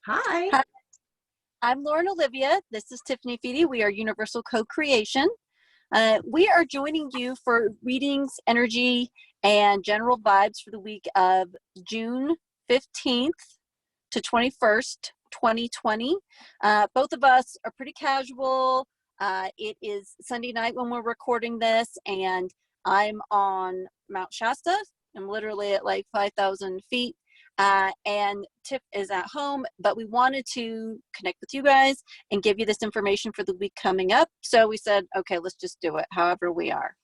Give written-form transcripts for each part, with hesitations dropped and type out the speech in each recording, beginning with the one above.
Hi. Hi, I'm Lauren Olivia. This is Tiffany Feedy. We are Universal Co-Creation. We are joining you for readings, energy, and general vibes for the week of June 15th to 21st, 2020. Both of us are pretty casual. It is Sunday night when we're recording this, and I'm on Mount Shasta. I'm literally at like 5,000 feet. And Tiff is at home, but we wanted to connect with you guys and give you this information for the week coming up. So we said, okay, let's just do it however we are.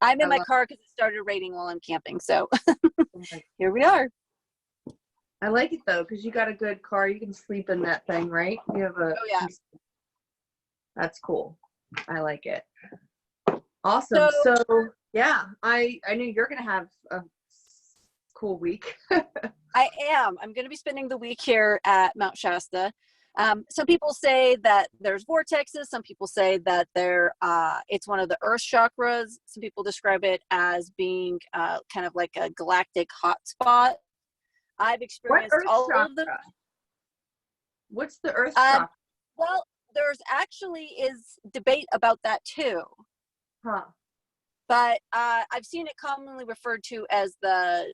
I'm in my car because it started raining while I'm camping. So here we are. I like it though, because you got a good car. You can sleep in that thing, right? You have a. Oh, yeah. That's cool. I like it. Awesome. So yeah, I knew you're gonna have a cool week. I am. I'm going to be spending the week here at Mount Shasta. Some people say that there's vortexes. Some people say that it's one of the earth chakras. Some people describe it as being kind of like a galactic hotspot. I've experienced all of them. What's the earth chakra? Well, there's actually is debate about that too. Huh. But I've seen it commonly referred to as the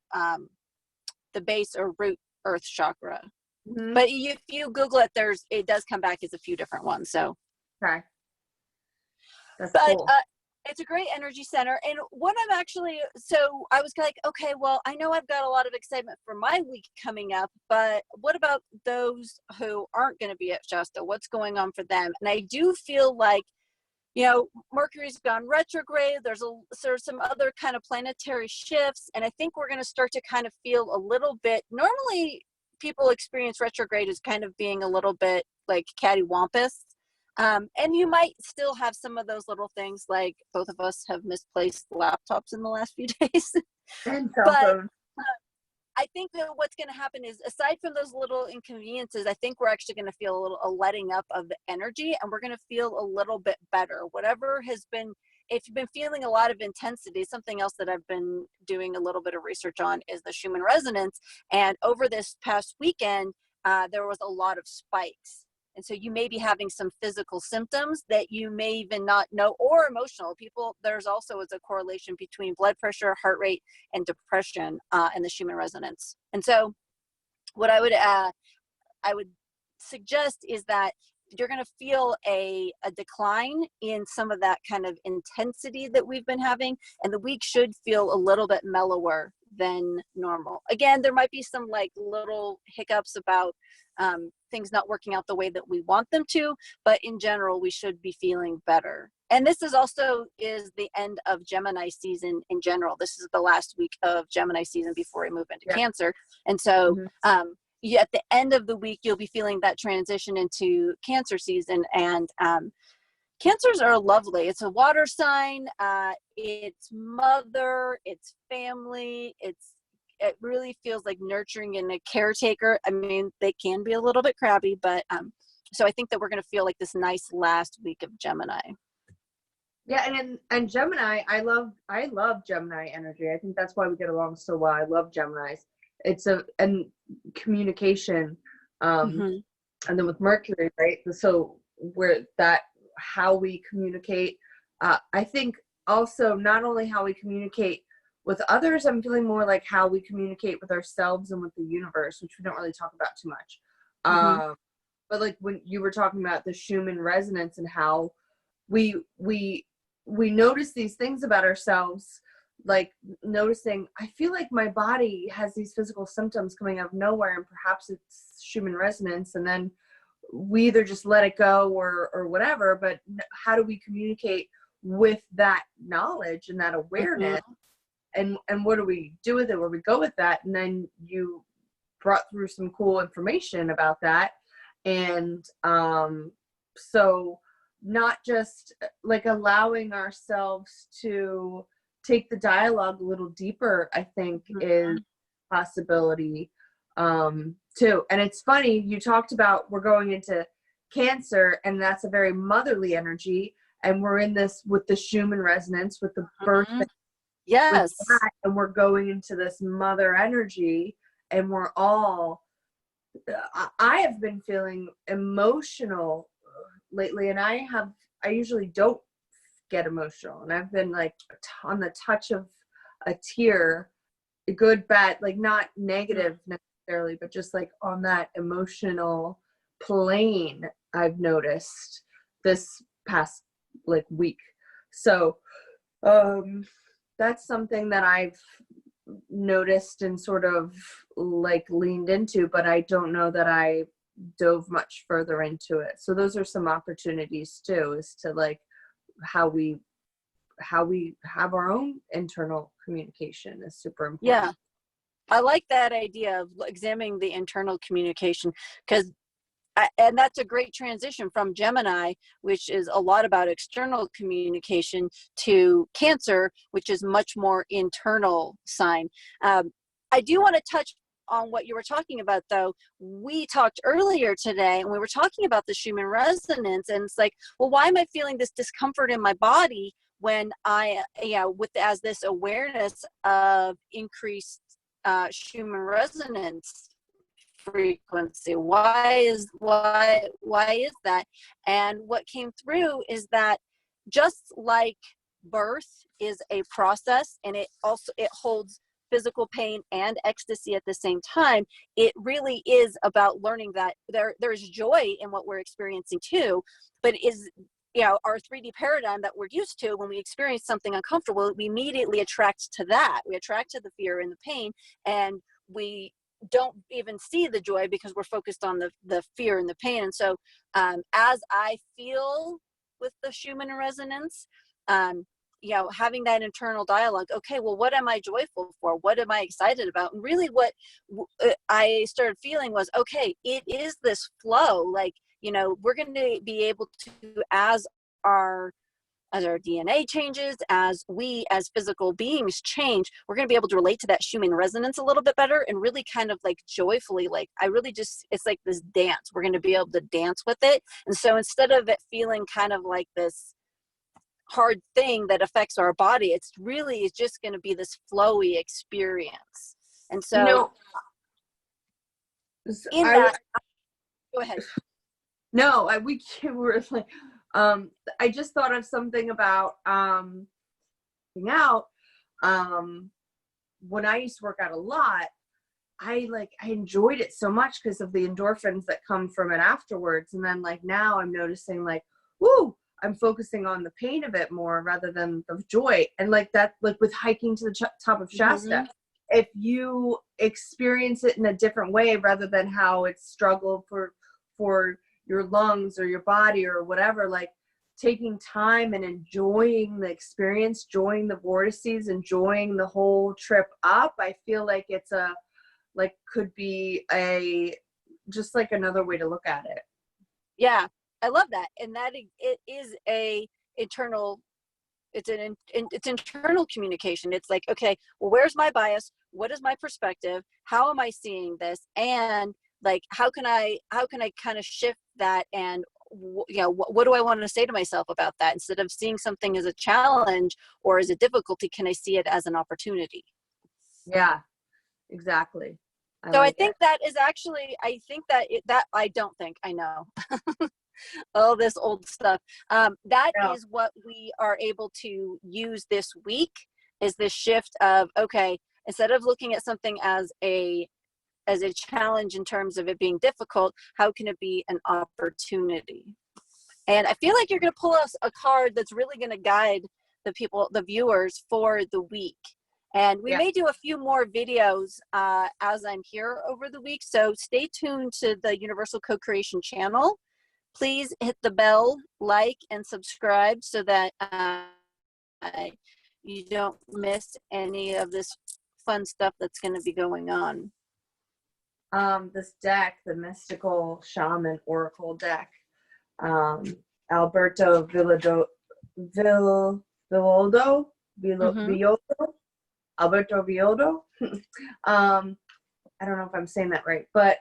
base or root earth chakra. Mm-hmm. But if you Google it, it does come back as a few different ones. So okay. That's cool. It's a great energy center. And what I was like, okay, well, I know I've got a lot of excitement for my week coming up, but what about those who aren't going to be at Shasta? What's going on for them? And I do feel like, Mercury's gone retrograde. There's some other kind of planetary shifts. And I think we're going to start to kind of feel a little bit, normally people experience retrograde as kind of being a little bit like cattywampus. And you might still have some of those little things, like both of us have misplaced laptops in the last few days. And cell phones. I think that what's going to happen is, aside from those little inconveniences, I think we're actually going to feel a letting up of the energy, and we're going to feel a little bit better. Whatever has been, if you've been feeling a lot of intensity, something else that I've been doing a little bit of research on is the Schumann resonance. And over this past weekend, there was a lot of spikes. And so you may be having some physical symptoms that you may even not know, or emotional. There's also a correlation between blood pressure, heart rate, and depression in the Schumann resonance. And so what I would suggest is that you're going to feel a decline in some of that kind of intensity that we've been having, and the week should feel a little bit mellower than normal. Again, there might be some like little hiccups about things not working out the way that we want them to, but in general, we should be feeling better. And this is the end of Gemini season in general. This is the last week of Gemini season before we move into Cancer. And so at the end of the week, you'll be feeling that transition into Cancer season. And Cancers are lovely. It's a water sign. It's mother, it's family, it really feels like nurturing and a caretaker. I mean, they can be a little bit crabby, but so I think that we're going to feel like this nice last week of Gemini. Yeah, and Gemini, I love Gemini energy. I think that's why we get along so well. I love Geminis. And communication, and then with Mercury, right? So how we communicate. I think also not only how we communicate with others, I'm feeling more like how we communicate with ourselves and with the universe, which we don't really talk about too much. But like when you were talking about the Schumann resonance and how we notice these things about ourselves, like noticing, I feel like my body has these physical symptoms coming out of nowhere, and perhaps it's Schumann resonance, and then we either just let it go or whatever. But how do we communicate with that knowledge and that awareness? And what do we do with it, where we go with that? And then you brought through some cool information about that. And so not just like allowing ourselves to take the dialogue a little deeper, I think is a possibility too. And it's funny, you talked about we're going into Cancer, and that's a very motherly energy. And we're in this with the Schumann resonance, with the birth. Yes. And we're going into this mother energy, and we're all I have been feeling emotional lately, and I usually don't get emotional, and I've been like on the touch of a tear, good, bad, like not negative necessarily, but just like on that emotional plane. I've noticed this past like week. So that's something that I've noticed and sort of like leaned into, but I don't know that I dove much further into it. So those are some opportunities too, is to like how we have our own internal communication is super important. Yeah, I like that idea of examining the internal communication, because and that's a great transition from Gemini, which is a lot about external communication, to Cancer, which is much more internal sign. I do want to touch on what you were talking about, though. We talked earlier today, and we were talking about the Schumann resonance, and it's like, well, why am I feeling this discomfort in my body when I, with as this awareness of increased Schumann resonance frequency? Why is that? And what came through is that just like birth is a process, and it holds physical pain and ecstasy at the same time, it really is about learning that there's joy in what we're experiencing too, but is, our 3D paradigm that we're used to, when we experience something uncomfortable, we immediately attract to that. We attract to the fear and the pain, and we don't even see the joy because we're focused on the fear and the pain. And so as I feel with the Schumann resonance, having that internal dialogue, okay, well, what am I joyful for? What am I excited about? And really what I started feeling was, okay, it is this flow. Like, we're going to be able to, as our DNA changes, as we as physical beings change, we're going to be able to relate to that Schumann resonance a little bit better, and really kind of like joyfully, like it's like this dance. We're going to be able to dance with it. And so instead of it feeling kind of like this hard thing that affects our body, it's just going to be this flowy experience. And so go ahead. No, we were like, I just thought of something about out. When I used to work out a lot, I enjoyed it so much because of the endorphins that come from it afterwards. And then like now I'm noticing like, woo, I'm focusing on the pain of it more rather than the joy. And like that, like with hiking to the top of Shasta, if you experience it in a different way rather than how it's struggled for your lungs or your body or whatever, like taking time and enjoying the experience, enjoying the vortices, enjoying the whole trip up, I feel like it's could be just like another way to look at it. Yeah, I love that. And that it is it's internal communication. It's like, okay, well, where's my bias? What is my perspective? How am I seeing this? And like, how can I kind of shift that? And what do I want to say to myself about that? Instead of seeing something as a challenge or as a difficulty, can I see it as an opportunity? Yeah, exactly. I think that is actually, I don't think I know. All this old stuff. That is what we are able to use this week, is this shift of, okay, instead of looking at something as a challenge in terms of it being difficult, how can it be an opportunity? And I feel like you're going to pull us a card that's really going to guide the viewers for the week. And we may do a few more videos as I'm here over the week. So stay tuned to the Universal Co-Creation channel. Please hit the bell, like, and subscribe so that you don't miss any of this fun stuff that's going to be going on. This deck, the Mystical Shaman Oracle deck, Alberto Villoldo, Alberto Villoldo. I don't know if I'm saying that right, but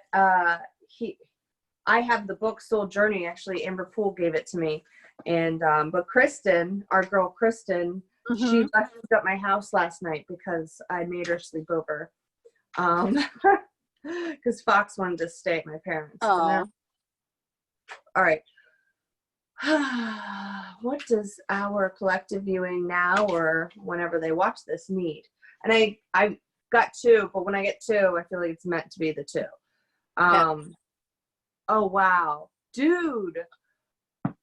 I have the book Soul Journey. Actually, Amber Poole gave it to me, and but Kristen, our girl Kristen, she left at my house last night because I made her sleep over. because Fox wanted to stay at my parents. Oh, All right. What does our collective viewing now or whenever they watch this need? And I got two, but when I get two, I feel like it's meant to be the two. yeah. Oh wow, dude,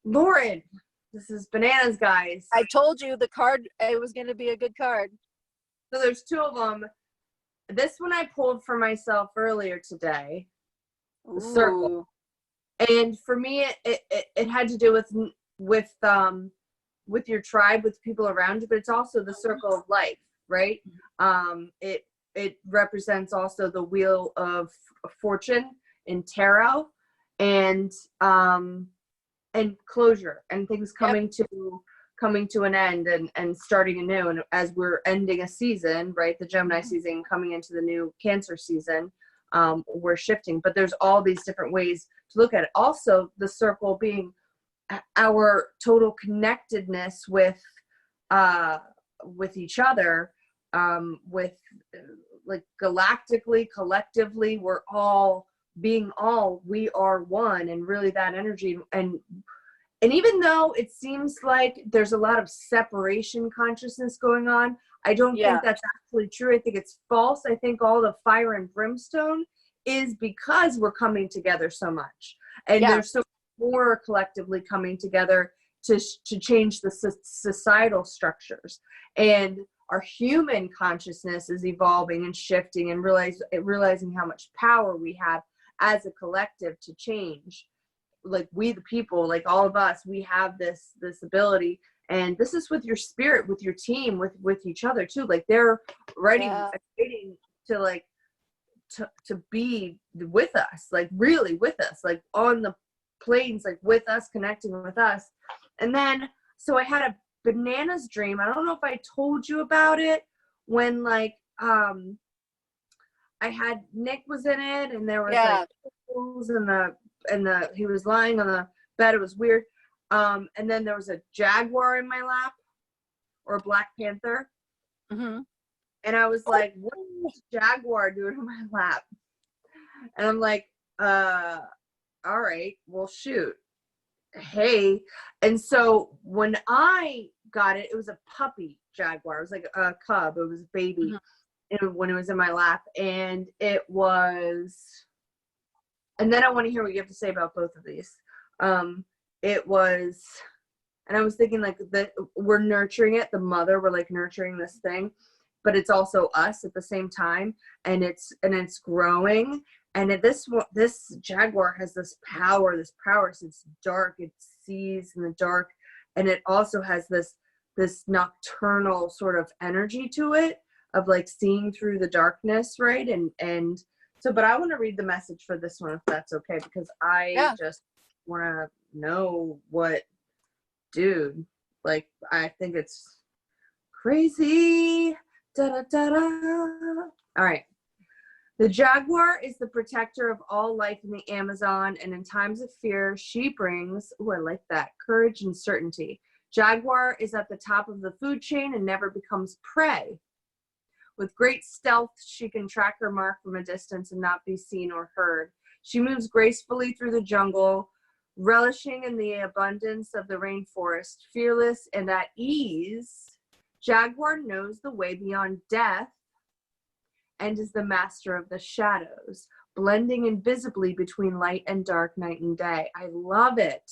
Lauren, this is bananas, guys. I told you the card, it was going to be a good card. So there's two of them. This one I pulled for myself earlier today, the circle. And for me, it had to do with your tribe, with people around you, but it's also the circle of life, right? It represents also the wheel of fortune in tarot, and closure and things coming to an end and starting anew. And as we're ending a season, right, the Gemini season coming into the new Cancer season, we're shifting. But there's all these different ways to look at it. Also, the circle being our total connectedness with each other, with like galactically, collectively, we're all we are one, and really that energy. And even though it seems like there's a lot of separation consciousness going on, I don't think that's actually true. I think it's false. I think all the fire and brimstone is because we're coming together so much. And there's so more collectively coming together to change the societal structures. And our human consciousness is evolving and shifting, and realizing how much power we have as a collective to change. Like we the people, like all of us, we have this ability. And this is with your spirit, with your team, with each other too. Like they're ready, waiting to like to be with us, like really with us, like on the planes, like with us, connecting with us. And then so I had a bananas dream. I don't know if I told you about it, when like I had Nick was in it, and there was like tools and he was lying on the bed. It was weird. And then there was a jaguar in my lap, or a Black Panther. And I was like, what is this jaguar doing in my lap? And I'm like, all right, well, shoot. Hey. And so when I got it, it was a puppy jaguar. It was like a cub. It was a baby when it was in my lap. And it was, and then I want to hear what you have to say about both of these. It was, and I was thinking like that we're nurturing it, the mother, we're like nurturing this thing, but it's also us at the same time. And it's growing. And this jaguar has this power. So it's dark. It sees in the dark, and it also has this nocturnal sort of energy to it, of like seeing through the darkness, right? And so, but I want to read the message for this one, if that's okay, because I just want to know what, dude. Like, I think it's crazy. Da da da da. All right. The jaguar is the protector of all life in the Amazon, and in times of fear, she brings, I like that, courage and certainty. Jaguar is at the top of the food chain and never becomes prey. With great stealth, she can track her mark from a distance and not be seen or heard. She moves gracefully through the jungle, relishing in the abundance of the rainforest. Fearless and at ease, Jaguar knows the way beyond death and is the master of the shadows, blending invisibly between light and dark, night and day. I love it.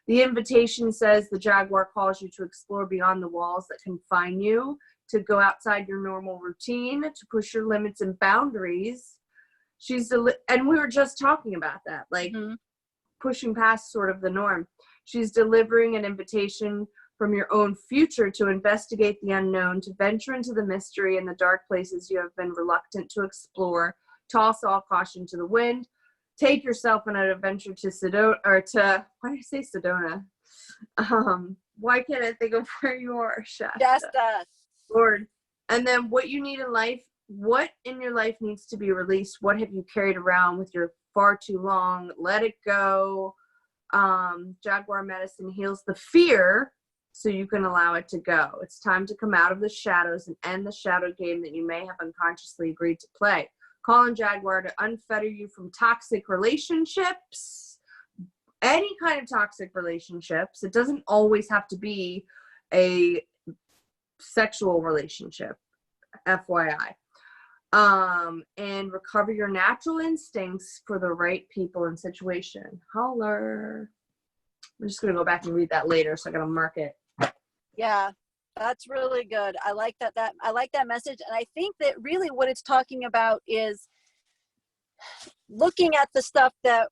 The invitation says the jaguar calls you to explore beyond the walls that confine you, to go outside your normal routine, to push your limits and boundaries. And we were just talking about that, like pushing past sort of the norm. She's delivering an invitation from your own future to investigate the unknown, to venture into the mystery and the dark places you have been reluctant to explore. Toss all caution to the wind. Take yourself on an adventure to Sedona, or to, why did I say Sedona? Why can't I think of where you are, Shasta? Lord. And then what you need in life, what in your life needs to be released? What have you carried around with you far too long? Let it go. Jaguar medicine heals the fear, so you can allow it to go. It's time to come out of the shadows and end the shadow game that you may have unconsciously agreed to play. call on Jaguar to unfetter you from toxic relationships, any kind of toxic relationships. It doesn't always have to be a sexual relationship, FYI. And recover your natural instincts for the right people and situation. Holler. I'm just going to go back and read that later, so I got to mark it. Yeah, that's really good. I like that I like that message. And I think that really what it's talking about is looking at the stuff that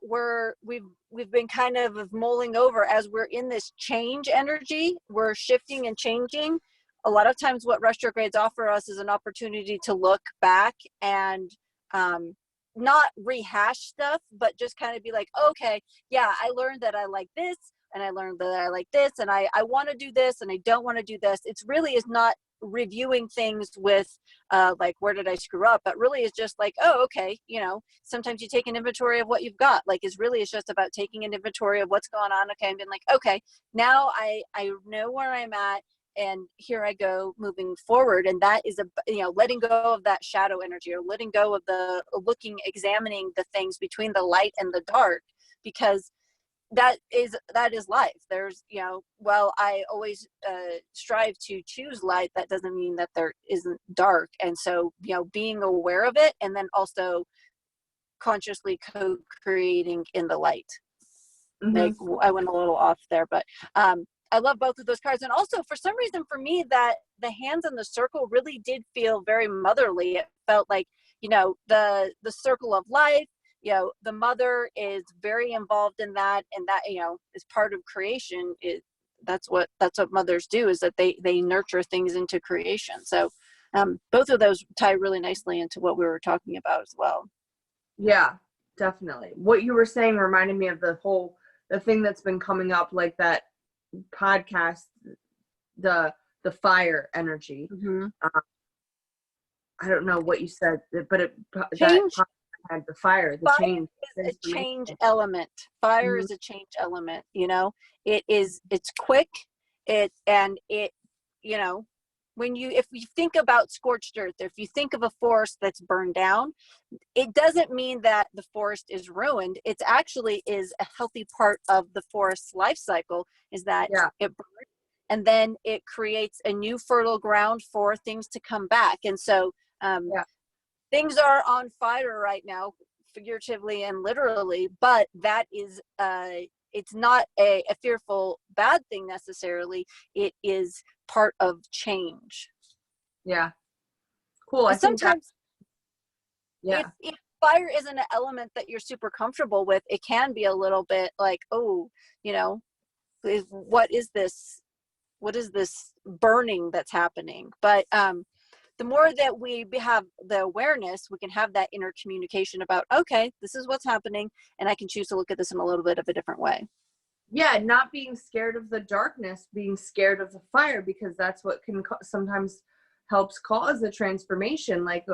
we've been kind of mulling over as we're in this change energy. We're shifting and changing. A lot of times what retrogrades offer us is an opportunity to look back and not rehash stuff, but just kind of be like, okay, yeah, I learned that I like this, and I learned that I like this, and I want to do this, and I don't want to do this. It's really is not reviewing things with like, where did I screw up? But really is just like, oh, okay, sometimes you take an inventory of what you've got. Like, it's just about taking an inventory of what's going on. Okay, and being like, okay, now I know where I'm at, and here I go moving forward. And that is letting go of that shadow energy, or letting go of the examining the things between the light and the dark, because that is life. There's well, I always strive to choose light. That doesn't mean that there isn't dark. And so being aware of it, and then also consciously co-creating in the light. Like, I went a little off there, but I love both of those cards. And also, for some reason, for me, that the hands in the circle really did feel very motherly. It felt like, the circle of life, the mother is very involved in that, and that, is part of creation. That's what mothers do, is that they nurture things into creation. So both of those tie really nicely into what we were talking about as well. Yeah, definitely. What you were saying reminded me of the thing that's been coming up, like that podcast, the fire energy. I don't know what you said, but that had the fire change. Is a change element. Fire is a change element. It's quick. If you think about scorched earth, if you think of a forest that's burned down, it doesn't mean that the forest is ruined. It's actually is a healthy part of the forest's life cycle, is that it burns, and then it creates a new fertile ground for things to come back. And so things are on fire right now, figuratively and literally, but that is it's not a fearful bad thing necessarily. It is part of change. Yeah. Cool. And sometimes if fire isn't an element that you're super comfortable with, it can be a little bit like, oh, what is this burning that's happening? But the more that we have the awareness, we can have that inner communication about, okay, this is what's happening, and I can choose to look at this in a little bit of a different way. Yeah, not being scared of the darkness, being scared of the fire, because that's what can sometimes helps cause the transformation. Like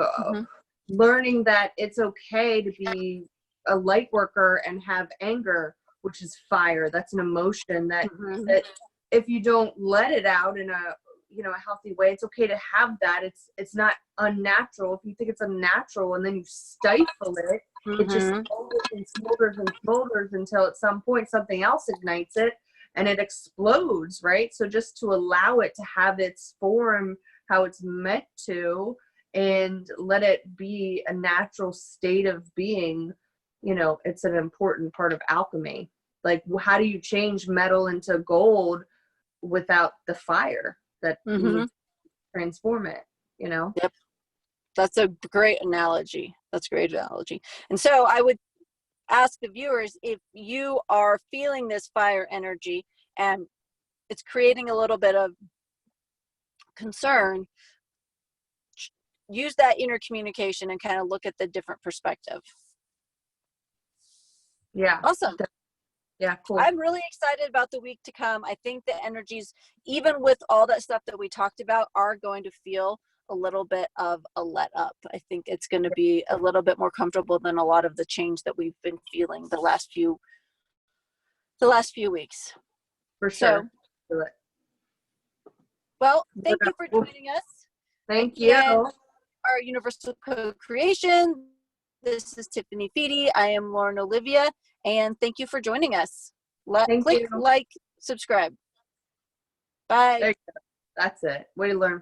learning that it's okay to be a light worker and have anger, which is fire. That's an emotion that if you don't let it out in a healthy way, it's okay to have that. It's not unnatural. If you think it's unnatural and then you stifle it, it just smolders and smolders until at some point something else ignites it and it explodes, right? So just to allow it to have its form, how it's meant to, and let it be a natural state of being, it's an important part of alchemy. Like, how do you change metal into gold without the fire that needs to transform it, Yep. That's a great analogy. And so I would ask the viewers, if you are feeling this fire energy and it's creating a little bit of concern, use that inner communication and kind of look at the different perspective. Yeah. Awesome. Yeah, cool. I'm really excited about the week to come. I think the energies, even with all that stuff that we talked about, are going to feel a little bit of a let up. I think it's going to be a little bit more comfortable than a lot of the change that we've been feeling the last few weeks. For sure. So, well, thank you for joining us. Thank you. Our Universal Co-Creation. This is Tiffany Feedy. I am Lauren Olivia, and thank you for joining us. Thank Click you. like, subscribe. Bye. There you go. That's it. Way to learn